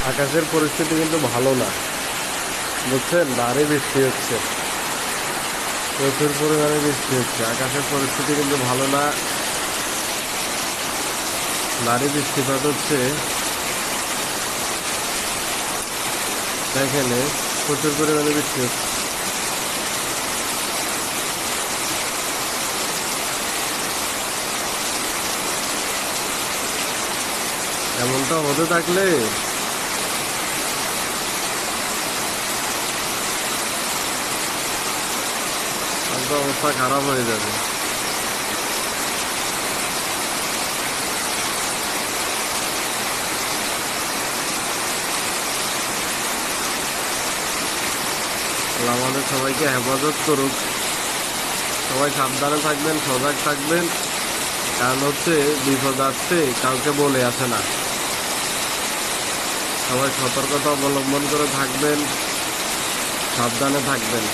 আকাশের পরিস্থিতি কিন্তু ভালো না, বুঝছেন? ভারী বৃষ্টি হচ্ছে, প্রচুর পরিমাণে বৃষ্টি হচ্ছে। আকাশের পরিস্থিতি কিন্তু ভালো না, ভারী বৃষ্টিপাত হচ্ছে। দেখেন প্রচুর পরিমাণে বৃষ্টি হচ্ছে। এমনটা হতে থাকলে তো অবস্থা খারাপ হয়ে যাবে। আল্লাহ আমাদের সবাইকে হেফাজত করুক। সবাই সাবধানে থাকবেন, সজাগ থাকবেন, কারণ হচ্ছে বিপদ আসছে কাউকে বলে আসে না। সবাই সতর্কতা অবলম্বন করে থাকবেন, সাবধানে থাকবেন।